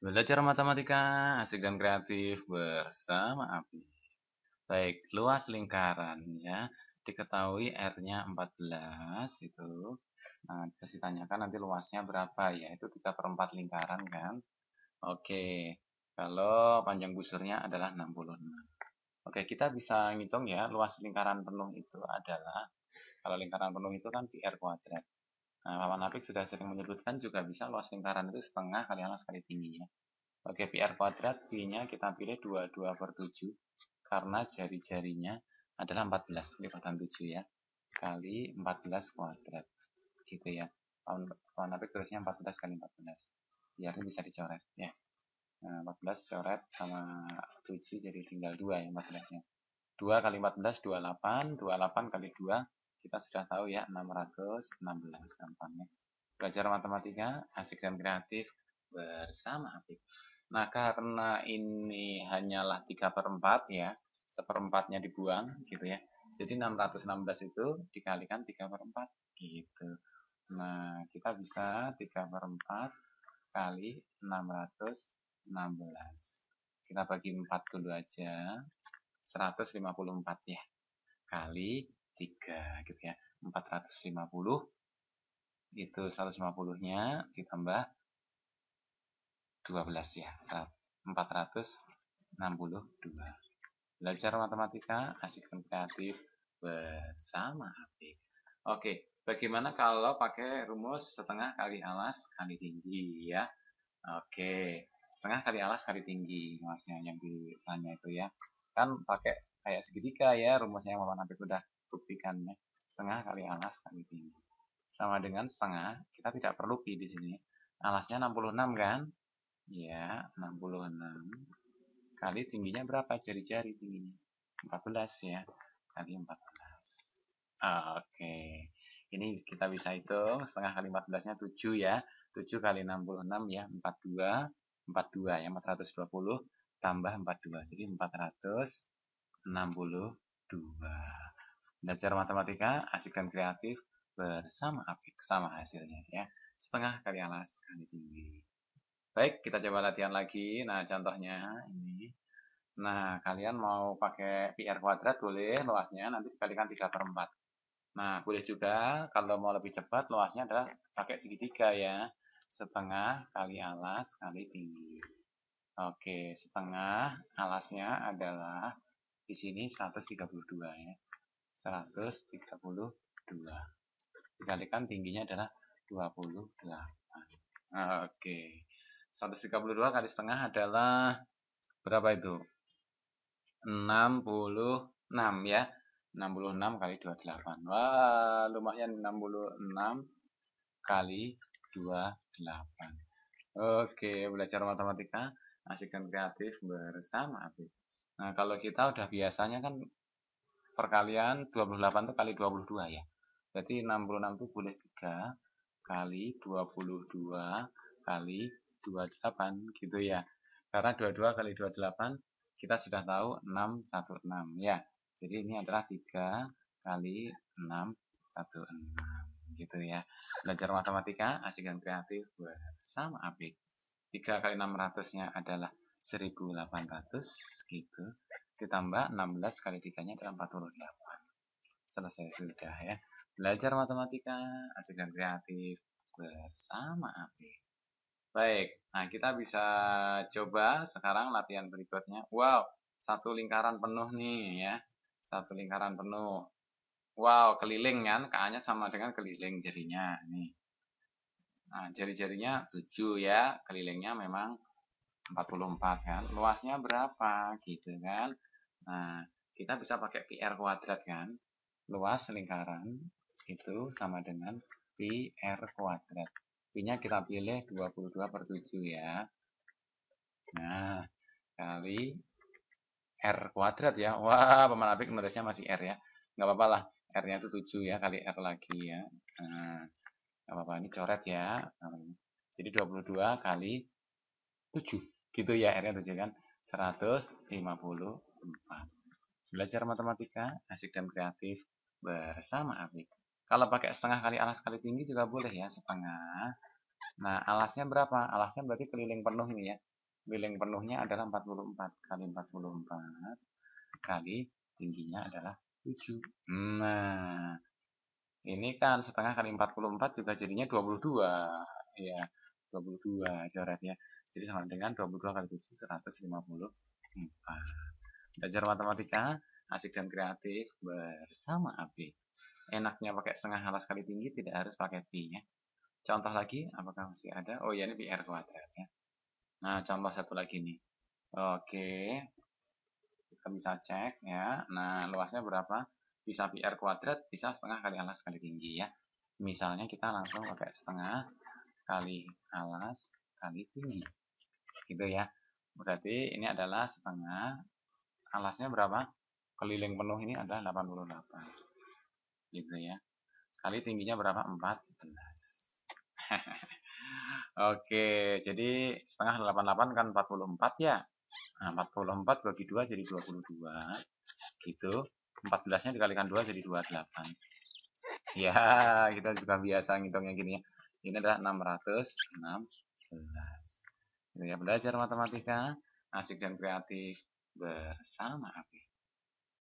Belajar matematika asik dan kreatif bersama Api. Baik, luas lingkaran ya. Diketahui R-nya 14 itu. Nah, kasih tanyakan nanti luasnya berapa ya? Itu 3/4 lingkaran kan? Oke. Kalau panjang busurnya adalah 66. Oke, kita bisa ngitung ya, luas lingkaran penuh itu adalah, kalau lingkaran penuh itu kan pi r kuadrat. Nah, Paman Apik sudah sering menyebutkan juga bisa luas lingkaran itu setengah kali alas kali tingginya. Oke, PR kuadrat, Pi-nya kita pilih 22/7 karena jari-jarinya adalah 14, lipatan 7 ya, kali 14 kuadrat, gitu ya. Kawan Apik tulisnya 14 kali 14, biar ini bisa dicoret ya. Nah, 14 coret sama 7 jadi tinggal 2 ya 14-nya. 2 kali 14, 28, 28 kali 2, kita sudah tahu ya 616 gampangnya. Belajar matematika, asik dan kreatif bersama Apik. Nah, karena ini hanyalah 3/4 ya, seperempatnya dibuang gitu ya. Jadi 616 itu dikalikan 3/4 gitu. Nah, kita bisa 3/4 kali 616. Kita bagi 4 dulu aja. 154 ya. Kali 3 gitu ya. 450 itu 150-nya ditambah 12 ya. 462. Belajar matematika asik dan kreatif bersama Apik. Oke, bagaimana kalau pakai rumus setengah kali alas kali tinggi ya? Oke, setengah kali alas kali tinggi maksudnya yang ditanya itu ya. Kan pakai kayak segitiga ya rumusnya yang Paman Apik udah buktikan ya. Setengah kali alas kali tinggi. Sama dengan setengah, kita tidak perlu pi di sini. Alasnya 66 kan? Ya, 66 kali tingginya berapa? Jari-jari tingginya. 14 ya. Kali 14. Oke. Ini kita bisa hitung. Setengah kali 14-nya 7 ya. 7 kali 66 ya. 42. 42 ya. 420 tambah 42. Jadi 462. Belajar matematika, asik dan kreatif bersama Apik. Sama hasilnya ya. Setengah kali alas kali tinggi. Baik, kita coba latihan lagi. Nah, contohnya ini. Nah, kalian mau pakai PR kuadrat boleh, luasnya nanti dikalikan 3/4. Nah, boleh juga kalau mau lebih cepat luasnya adalah pakai segitiga ya. Setengah kali alas kali tinggi. Oke, setengah alasnya adalah di sini 132 ya. 132. Dikalikan tingginya adalah 28. Oke. 132 kali setengah adalah berapa itu? 66 ya. 66 kali 28. Wah, lumayan 66 kali 28. Oke, belajar matematika asik dan kreatif bersama Apik. Nah, kalau kita udah biasanya kan perkalian 28 itu kali 22 ya. Berarti 66 itu boleh 3 kali 22 kali 28 gitu ya. Karena 22 kali 28 kita sudah tahu 616 ya. Jadi ini adalah 3 kali 616 gitu ya. Belajar matematika asik dan kreatif bersama Apik. 3 kali 600-nya adalah 1800 gitu. Ditambah 16 kali 3-nya adalah 48. Selesai sudah ya. Belajar matematika asik dan kreatif bersama Apik. Baik, nah kita bisa coba sekarang latihan berikutnya. Wow, satu lingkaran penuh nih ya. Satu lingkaran penuh. Wow, keliling kan? K-nya sama dengan keliling jadinya. Nih. Nah, jari-jarinya 7 ya. Kelilingnya memang 44 kan. Luasnya berapa gitu kan. Nah, kita bisa pakai PR kuadrat kan. Luas lingkaran itu sama dengan pi r kuadrat. Pi-nya kita pilih 22/7 ya. Nah, kali R kuadrat ya. Wah, Paman Apik nulisnya masih R ya. Nggak apa-apa lah. R-nya itu 7 ya, kali R lagi ya. Nah, nggak apa-apa. Ini coret ya. Jadi 22 kali 7. Gitu ya, R-nya 7 kan. 154. Belajar matematika, asik dan kreatif bersama Apik. Kalau pakai setengah kali alas kali tinggi juga boleh ya, setengah. Nah, alasnya berapa? Alasnya berarti keliling penuh nih ya. keliling penuhnya adalah 44 kali 44 kali tingginya adalah 7. Nah, ini kan setengah kali 44 juga jadinya 22. Ya, 22 coret ya. Jadi sama dengan 22 kali 7, 154. Belajar matematika, asik dan kreatif bersama Abi. Enaknya pakai setengah alas kali tinggi, tidak harus pakai pi ya. Contoh lagi, apakah masih ada? Oh ya, ini pi r kuadrat ya. Nah, contoh satu lagi nih. Oke, kita bisa cek ya. Nah, luasnya berapa? Bisa pi r kuadrat, bisa setengah kali alas kali tinggi ya. Misalnya kita langsung pakai setengah kali alas kali tinggi. Gitu ya. Berarti ini adalah setengah, alasnya berapa? Keliling penuh ini adalah 88. Gitu ya. Kali tingginya berapa? 14. Oke, jadi setengah 88 kan 44 ya. Nah, 44 bagi 2 jadi 22. Gitu. 14-nya dikalikan 2 jadi 28. Ya, kita juga biasa ngitungnya gini ya. Ini adalah 616. Gitu ya, belajar matematika asik dan kreatif bersama Abi.